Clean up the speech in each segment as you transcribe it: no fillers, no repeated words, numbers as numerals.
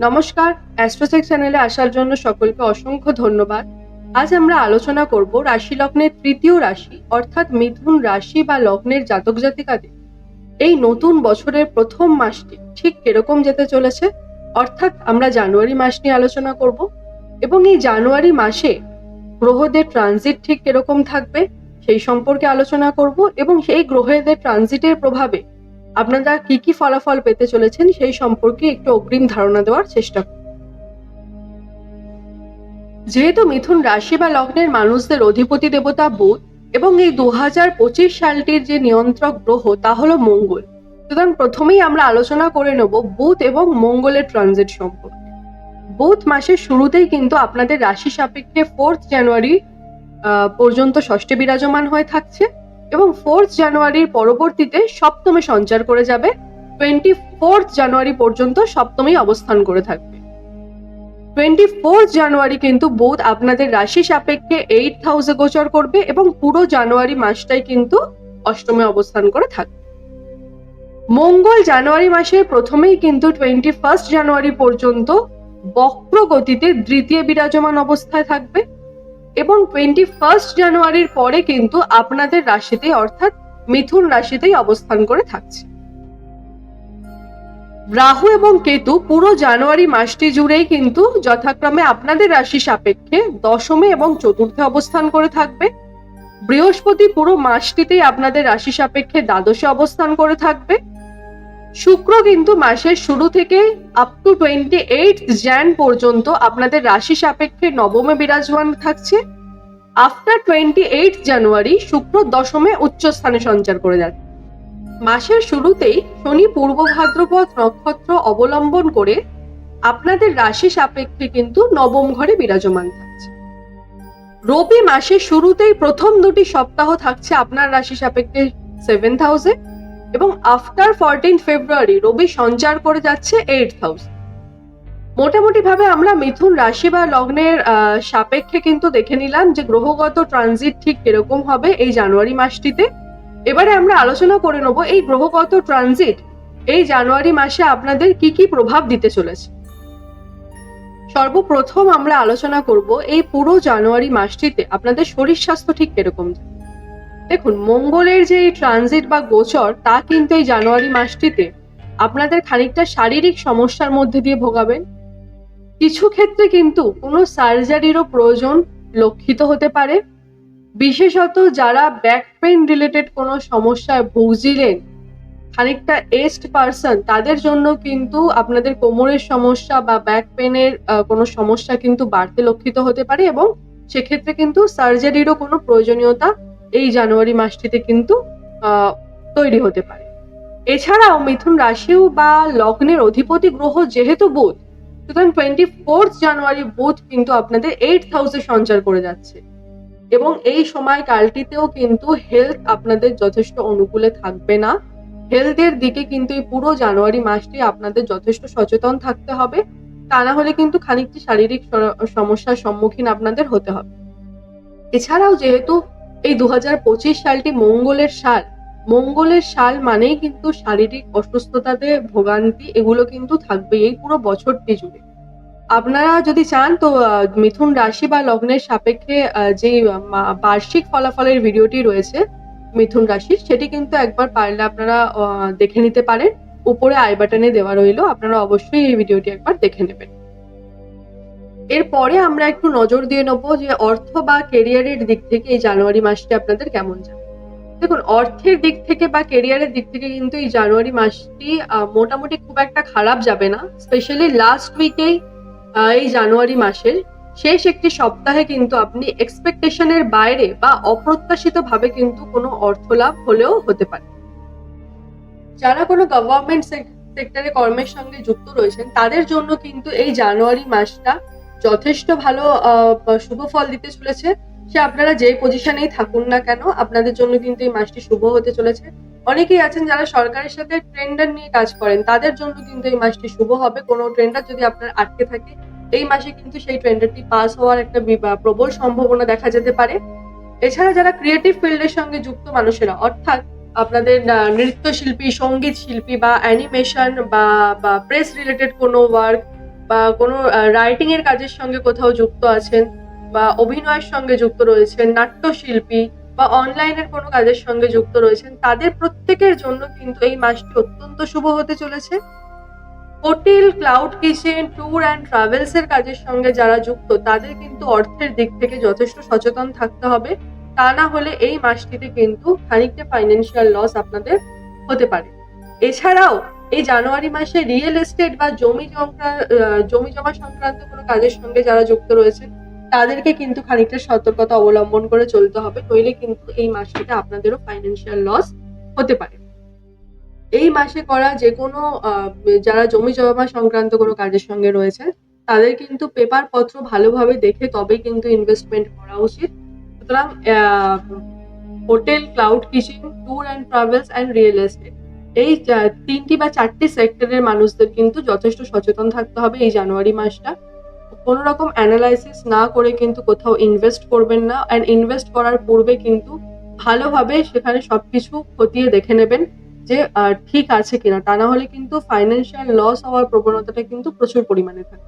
নমস্কার, অ্যাস্ট্রোসেক চ্যানেলে আসার জন্য সকলকে অসংখ্য ধন্যবাদ। আজ আমরা আলোচনা করব রাশি লগ্নের তৃতীয় রাশি অর্থাৎ মিথুন রাশি বা লগ্নের জাতক জাতিকাদের এই নতুন বছরের প্রথম মাসটি ঠিক কিরকম যেতে চলেছে। অর্থাৎ আমরা জানুয়ারি মাস নিয়ে আলোচনা করব এবং এই জানুয়ারি মাসে গ্রহদের ট্রানজিট ঠিক কিরকম থাকবে সেই সম্পর্কে আলোচনা করব এবং সেই গ্রহদের ট্রানজিটের প্রভাবে আপনারা কি কি ফলাফল পেতে চলেছেন সেই সম্পর্কে একটু অগ্রিম ধারণা দেওয়ার চেষ্টা করব। যেহেতু মিথুন রাশি বা লগ্নের মানুষদের অধিপতি দেবতা বুধ এবং এই 2025 সালটির যে নিয়ন্ত্রক গ্রহ তা হলো মঙ্গল, সুতরাং প্রথমেই আমরা আলোচনা করে নেব বুধ এবং মঙ্গলের ট্রানজিট সম্পর্কে। বুধ মাসের শুরুতেই কিন্তু আপনাদের রাশি সাপেক্ষে 4 জানুয়ারি পর্যন্ত ষষ্ঠে বিরাজমান হয়ে থাকছে এবং 4 জানুয়ারির পরবর্তীতে সপ্তমে সঞ্চার করে যাবে। 24 জানুয়ারি পর্যন্ত সপ্তমেই অবস্থান করে থাকবে। 24 জানুয়ারি কিন্তু বুধ আপনাদের রাশি সাপেক্ষে 8th হাউসে গোচর করবে এবং পুরো জানুয়ারি মাসটাই কিন্তু অষ্টমে অবস্থান করে থাকবে। মঙ্গল জানুয়ারি মাসের প্রথমেই কিন্তু 21 জানুয়ারি পর্যন্ত বক্র গতিতে দ্বিতীয় বিরাজমান অবস্থায় থাকবে এবং 21 জানুয়ারির পরে কিন্তু আপনাদের রাশিতে অর্থাৎ মিথুন রাশিতেই অবস্থান করে থাকছে। রাহু এবং কেতু পুরো জানুয়ারি মাসটি জুড়েই কিন্তু যথাক্রমে আপনাদের রাশি সাপেক্ষে দশমে এবং চতুর্থে অবস্থান করে থাকবে। বৃহস্পতি পুরো মাসটিতেই আপনাদের রাশি সাপেক্ষে দ্বাদশে অবস্থান করে থাকবে। শুক্র কিন্তু মাসের শুরু থেকে আপ টু 28 jan পর্যন্ত আপনাদের রাশি সাপেক্ষে নবমে বিরাজমান থাকছে। আফটার 28 জানুয়ারি শুক্র দশমে উচ্চ স্থানে সঞ্চার করে যাচ্ছে। মাসের শুরুতেই শনি পূর্ব ভাদ্রপদ নক্ষত্র অবলম্বন করে আপনাদের রাশি সাপেক্ষে কিন্তু নবম ঘরে বিরাজমান থাকছে। রবি মাসের শুরুতেই প্রথম দুটি সপ্তাহ থাকছে আপনার রাশি সাপেক্ষে 7th হাউসে এবং আফটার 14 ফেব্রুয়ারি রবি সঞ্চার করে যাচ্ছে 8th হাউসে। মোটামুটি ভাবে আমরা মিথুন রাশি বা লগ্নের সাপেক্ষে কিন্তু দেখে নিলাম যে গ্রহগত ট্রানজিট ঠিক কিরকম হবে এই জানুয়ারি মাসটিতে। এবারে আমরা আলোচনা করে নেব এই গ্রহগত ট্রানজিট এই জানুয়ারি মাসে আপনাদের কি কি প্রভাব দিতে চলেছে। সর্বপ্রথম আমরা আলোচনা করব এই পুরো জানুয়ারি মাসটিতে আপনাদের শরীর স্বাস্থ্য ঠিক কিরকম। দেখুন, মঙ্গলের যে ট্রানজিট বা গোচর তা কিন্তু এই জানুয়ারি মাসটিতে আপনাদের খানিকটা শারীরিক সমস্যার মধ্যে দিয়ে ভোগাবেন। কিছু ক্ষেত্রে কিন্তু কোনো সার্জারিরও প্রয়োজন লক্ষিত হতে পারে। বিশেষত যারা ব্যাক পেইন রিলেটেড কোনো সমস্যায় ভুগছিলেন, খানিকটা এজড পারসন, তাদের জন্য কিন্তু আপনাদের কোমরের সমস্যা বা ব্যাক পেনের কোনো সমস্যা কিন্তু বাড়তে লক্ষিত হতে পারে এবং সেক্ষেত্রে কিন্তু সার্জারিরও কোনো প্রয়োজনীয়তা এই জানুয়ারি মাসটিতে কিন্তু তৈরি হতে পারে। এছাড়াও মিথুন রাশিও বা লগ্নের অধিপতি গ্রহ যেহেতু বুধ, সুতরাং 24 জানুয়ারি বুধ কিন্তু আপনাদের 8th হাউসে সঞ্চার করে যাচ্ছে এবং এই সময়কালটিতেও কিন্তু হেলথ আপনাদের যথেষ্ট অনুকূলে থাকবে না। হেলথের দিকে কিন্তু এই পুরো জানুয়ারি মাসটি আপনাদের যথেষ্ট সচেতন থাকতে হবে, তা না হলে কিন্তু খানিকটি শারীরিক সমস্যার সম্মুখীন আপনাদের হতে হবে। এছাড়াও যেহেতু এই 2025 সালটি মঙ্গলের সাল মানেই কিন্তু শারীরিক অসুস্থতাতে ভোগান্তি এগুলো কিন্তু থাকবে এই পুরো বছরটি জুড়ে। আপনারা যদি চান তো মিথুন রাশি বা লগ্নের সাপেক্ষে যে বার্ষিক ফলাফলের ভিডিওটি রয়েছে মিথুন রাশির, সেটি কিন্তু একবার পারলে আপনারা দেখে নিতে পারেন। উপরে আই বাটনে দেওয়া রইল, আপনারা অবশ্যই এই ভিডিওটি একবার দেখে নেবেন। এরপরে আমরা একটু নজর দিয়ে নেবো যে অর্থ বা কেরিয়ারের দিক থেকে এই জানুয়ারি মাসটি আপনাদের কেমন যাবে। দেখুন, অর্থের দিক থেকে বা কেরিয়ারের দিক থেকে কিন্তু এই জানুয়ারি মাসটি মোটামুটি খুব একটা খারাপ যাবে না। স্পেশালি লাস্ট উইকেই এই জানুয়ারি মাসের শেষ একটি সপ্তাহে কিন্তু আপনি এক্সপেকটেশনের বাইরে বা অপ্রত্যাশিত ভাবে কিন্তু কোনো অর্থ লাভ হলেও হতে পারে। যারা কোনো গভর্নমেন্ট সেক্টরে কর্মের সঙ্গে যুক্ত রয়েছেন তাদের জন্য কিন্তু এই জানুয়ারি মাসটা যথেষ্ট ভালো শুভ ফল দিতে চলেছে। সে আপনারা যে পজিশনেই থাকুন না কেন, আপনাদের জন্য কিন্তু এই মাসটি শুভ হতে চলেছে। অনেকেই আছেন যারা সরকারের সাথে টেন্ডার নিয়ে কাজ করেন, তাদের জন্য কিন্তু এই মাসটি শুভ হবে। কোনো টেন্ডার যদি আপনার আটকে থাকে এই মাসে কিন্তু সেই টেন্ডারটি পাস হওয়ার একটা প্রবল সম্ভাবনা দেখা যেতে পারে। এছাড়া যারা ক্রিয়েটিভ ফিল্ডের সঙ্গে যুক্ত মানুষেরা, অর্থাৎ আপনাদের নৃত্যশিল্পী, সঙ্গীত শিল্পী বা অ্যানিমেশন বা প্রেস রিলেটেড কোনো ওয়ার্ক বা কোনো রাইটিং এর কাজের সঙ্গে কোথাও যুক্ত আছেন, বা অভিনয়ের সঙ্গে যুক্ত রয়েছেন, নাট্যশিল্পী বা অনলাইনের কোনো কাজের সঙ্গে যুক্ত রয়েছেন, তাদের প্রত্যেকের জন্য কিন্তু এই মাসটি অত্যন্ত শুভ হতে চলেছে। Hotel, cloud kitchen, tour and travels এর কাজের সঙ্গে যারা যুক্ত, তাদের কিন্তু অর্থের দিক থেকে যথেষ্ট সচেতন থাকতে হবে। তা না হলে এই মাসটিতে কিন্তু খানিকটা ফাইন্যান্সিয়াল লস আপনাদের হতে পারে। এছাড়াও এই জানুয়ারি মাসে রিয়েল এস্টেট বা জমি জমা সংক্রান্ত কোনো কাজের সঙ্গে যারা যুক্ত রয়েছেন, তাদেরকে কিন্তু খানিকটা সতর্কতা অবলম্বন করে চলতে হবে, নইলে কিন্তু এই মাসটিতে আপনাদেরও ফাইন্যান্সিয়াল লস হতে পারে। এই মাসে করা যেকোনো যারা জমি জমা সংক্রান্ত কোনো কাজের সঙ্গে রয়েছেন, তাদের কিন্তু পেপার পত্র ভালোভাবে দেখে তবেই কিন্তু ইনভেস্টমেন্ট করা উচিত। সুতরাং hotel, cloud kitchen, tour and travels and real estate, এই ৩টি বা ৪টি সেক্টরের মানুষদের কিন্তু যথেষ্ট সচেতন থাকতে হবে এই জানুয়ারি মাসটা। কোনো রকম অ্যানালাইসিস না করে কিন্তু কোথাও ইনভেস্ট করবেন না, অ্যান্ড ইনভেস্ট করার পূর্বে কিন্তু ভালোভাবে সেখানে সবকিছু খতিয়ে দেখে নেবেন যে ঠিক আছে কিনা। তা না হলে কিন্তু ফাইন্যান্সিয়াল লস হওয়ার প্রবণতাটা কিন্তু প্রচুর পরিমাণে থাকে।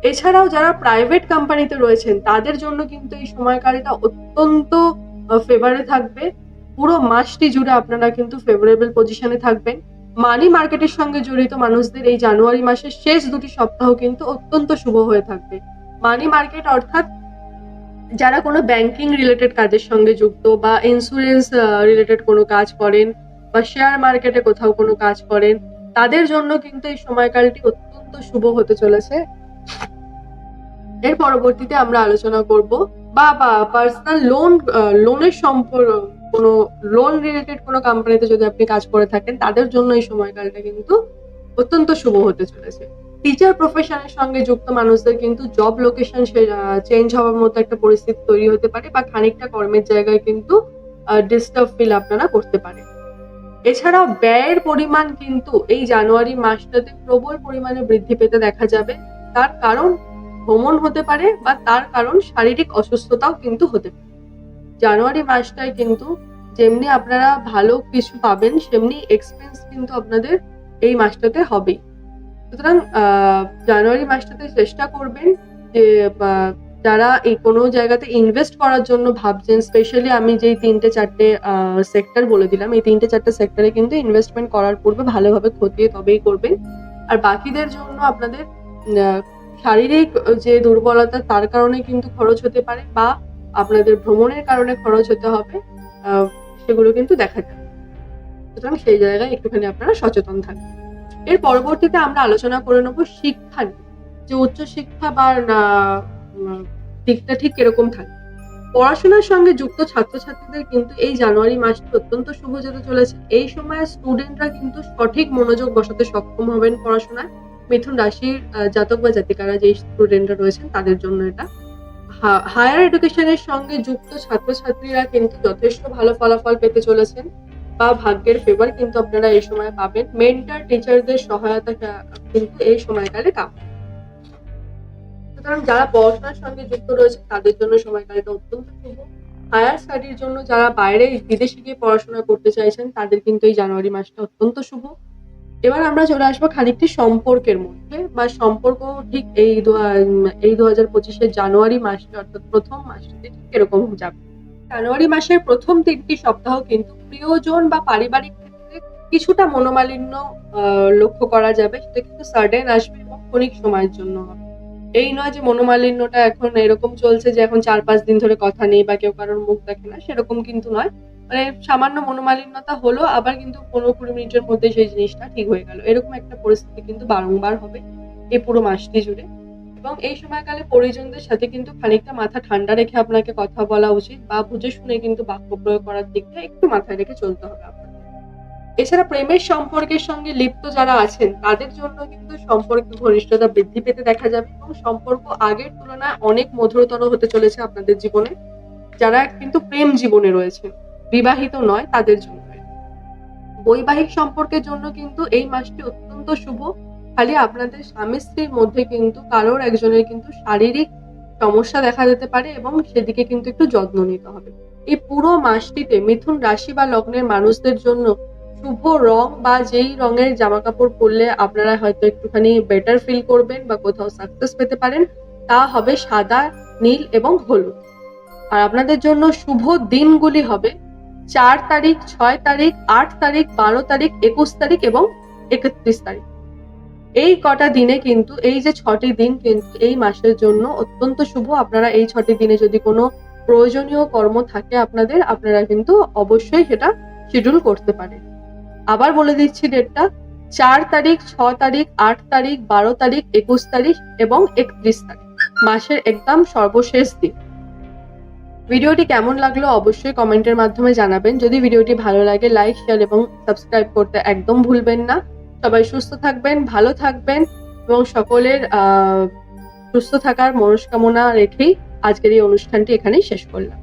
এছাড়াও যারা প্রাইভেট কোম্পানিতে রয়েছেন, তাদের জন্য কিন্তু এই সময়কালটা অত্যন্ত ফেভারে থাকবে। পুরো মাসটি জুড়ে আপনারা কিন্তু ফেভারেবল পজিশনে থাকবেন। মানি মার্কেটের সঙ্গে জড়িত মানুষদের এই জানুয়ারি মাসের শেষ ২টি সপ্তাহ কিন্তু অত্যন্ত শুভ হয়ে থাকবে। মানি মার্কেট অর্থাৎ যারা কোনো ব্যাংকিং রিলেটেড কাজের সঙ্গে যুক্ত, বা ইন্স্যুরেন্স রিলেটেড কোনো কাজ করেন, বা শেয়ার মার্কেটে কোথাও কোনো কাজ করেন, তাদের জন্য কিন্তু এই সময়কালটি অত্যন্ত শুভ হতে চলেছে। এর পরবর্তীতে আমরা আলোচনা করব বা পার্সোনাল লোনের সম্পর্ক, কোনো লোন রিলেটেড কোনো কোম্পানিতে যদি আপনি কাজ করে থাকেন, তাদের জন্য এই সময়কালটা কিন্তু অত্যন্ত শুভ হতে চলেছে। টিচার প্রফেশনের সঙ্গে যুক্ত মানুষদের কিন্তু জব লোকেশন চেঞ্জ হওয়ার মতো একটা পরিস্থিতি তৈরি হতে পারে, বা খানিকটা কর্মের জায়গায় কিন্তু ডিস্টার্ব ফিল আপনারা করতে পারেন। এছাড়াও ব্যয়ের পরিমাণ কিন্তু এই জানুয়ারি মাসটাতে প্রবল পরিমাণে বৃদ্ধি পেতে দেখা যাবে। তার কারণ ভ্রমণ হতে পারে, বা তার কারণ শারীরিক অসুস্থতাও কিন্তু হতে পারে। জানুয়ারি মাসটায় কিন্তু যেমনি আপনারা ভালো কিছু পাবেন, সেমনি এক্সপেন্স কিন্তু আপনাদের এই মাসটাতে হবেই। সুতরাং জানুয়ারি মাসটাতে চেষ্টা করবেন যে যারা এই কোনো জায়গাতে ইনভেস্ট করার জন্য ভাবছেন, স্পেশালি আমি যেই ৩টে-৪টে সেক্টর বলে দিলাম, এই ৩টে-৪টে সেক্টরে কিন্তু ইনভেস্টমেন্ট করার পূর্বে ভালোভাবে খতিয়ে তবেই করবেন। আর বাকিদের জন্য আপনাদের শারীরিক যে দুর্বলতা, তার কারণে কিন্তু খরচ হতে পারে, বা আপনাদের ভ্রমণের কারণে খরচ হতে হবে, সেগুলো কিন্তু দেখা যাবে। সুতরাং সেই জায়গায় একটুখানি আপনারা সচেতন থাকবেন। এর পরবর্তীতে আমরা আলোচনা করে নেব শিক্ষা নিয়ে, যে উচ্চশিক্ষা বা দিকটা ঠিক কিরকম থাকবে। পড়াশোনার সঙ্গে যুক্ত ছাত্রছাত্রীদের কিন্তু এই জানুয়ারি মাসটি অত্যন্ত শুভ যেতে চলেছে। এই সময় স্টুডেন্টরা কিন্তু সঠিক মনোযোগ বসাতে সক্ষম হবেন পড়াশোনায়। মিথুন রাশির জাতক বা জাতিকারা যে স্টুডেন্টরা রয়েছেন, তাদের জন্য এটা। হায়ার এডুকেশনের সঙ্গে যুক্ত ছাত্রছাত্রীরা কিন্তু যথেষ্ট ভালো ফলাফল পেতে চলেছেন, বা ভাগ্যের ফেভার কিন্তু আপনারা এই সময় পাবেন। মেন্টর টিচারদের সহায়তা কিন্তু এই সময়কালে কাম্য। সুতরাং যারা পড়াশোনার সঙ্গে যুক্ত রয়েছে, তাদের জন্য সময়কালটা অত্যন্ত শুভ। হায়ার স্টাডির জন্য যারা বাইরে বিদেশে গিয়ে পড়াশোনা করতে চাইছেন, তাদের কিন্তু এই জানুয়ারি মাসটা অত্যন্ত শুভ। এবার আমরা চলে আসবো খানিকটি সম্পর্কের মধ্যে, বা সম্পর্ক ঠিক এই 2025-এর জানুয়ারি মাসে, অর্থাৎ প্রথম মাসটিতে ঠিক এরকম যাবে। জানুয়ারি মাসের প্রথম ৩টি সপ্তাহ কিন্তু প্রিয়জন বা পারিবারিক ক্ষেত্রে কিছুটা মনোমালিন্য লক্ষ্য করা যাবে। সেটা কিন্তু সাডেন আসবে এবং ক্ষণিক সময়ের জন্য হবে। এই নয় যে মনোমালিন্যটা এখন এরকম চলছে যে এখন ৪-৫ দিন ধরে কথা নেই, বা কেউ কারোর মুখ দেখে না, সেরকম কিন্তু নয়। মানে সামান্য মনোমালিন্যতা হলো, আবার কিন্তু ১৫-২০ মিনিটের মধ্যে সেই জিনিসটা ঠিক হয়ে গেল। এরকম একটা পরিস্থিতি কিন্তু বারংবার হবে এই পুরো মাসটি জুড়ে। এবং এই সময়কালে পরিজনদের সাথে কিন্তু খানিকটা মাথা ঠান্ডা রেখে আপনাকে কথা বলা উচিত, বা বুঝে শুনে কিন্তু বাক্য প্রয়োগ করার দিকটা একটু মাথায় রেখে চলতে হবে আপনাকে। এছাড়া প্রেমের সম্পর্কের সঙ্গে লিপ্ত যারা আছেন, তাদের জন্য কিন্তু সম্পর্কে ঘনিষ্ঠতা বৃদ্ধি পেতে দেখা যাবে, এবং সম্পর্ক আগের তুলনায় অনেক মধুরতর হতে চলেছে আপনাদের জীবনে। যারা কিন্তু প্রেম জীবনে রয়েছে, বিবাহিত নয়, তাদের জন্য। বৈবাহিক সম্পর্কের জন্য কিন্তু এই মাসটি অত্যন্ত শুভ। খালি আপনাদের স্বামী স্ত্রীর মধ্যে কিন্তু কারোর একজনের কিন্তু শারীরিক সমস্যা দেখা যেতে পারে, এবং সেদিকে কিন্তু একটু যত্ন নিতে হবে। এই পুরো মাসটিতে মিথুন রাশি বা লগ্নের মানুষদের জন্য শুভ রং বা যেই রঙের জামা কাপড় পরলে আপনারা হয়তো একটুখানি বেটার ফিল করবেন বা কোথাও সাকসেস পেতে পারেন, তা হবে সাদা, নীল এবং হলুদ। আর আপনাদের জন্য শুভ দিনগুলি হবে 4 তারিখ, 6 তারিখ, 8 তারিখ, 12 তারিখ, 21 তারিখ এবং 31 তারিখ। এই কটা দিনে কিন্তু, এই যে 6টি দিন কিন্তু এই মাসের জন্য অত্যন্ত শুভ। আপনারা এই 6টি দিনে যদি কোনো প্রয়োজনীয় কর্ম থাকে আপনাদের, আপনারা কিন্তু অবশ্যই সেটা শিডিউল করতে পারেন। আবার বলে দিচ্ছি ডেটটা, 4 তারিখ, 6 তারিখ, 8 তারিখ, 12 তারিখ, 21 তারিখ এবং 31 তারিখ, মাসের একদম সর্বশেষ দিন। ভিডিওটি কেমন লাগলো অবশ্যই কমেন্টের মাধ্যমে জানাবেন। যদি ভিডিওটি ভালো লাগে লাইক, শেয়ার এবং সাবস্ক্রাইব করতে একদম ভুলবেন না। সবাই সুস্থ থাকবেন, ভালো থাকবেন এবং সকলের সুস্থ থাকার মনস্কামনা রেখেই আজকের এই অনুষ্ঠানটি এখানেই শেষ করলাম।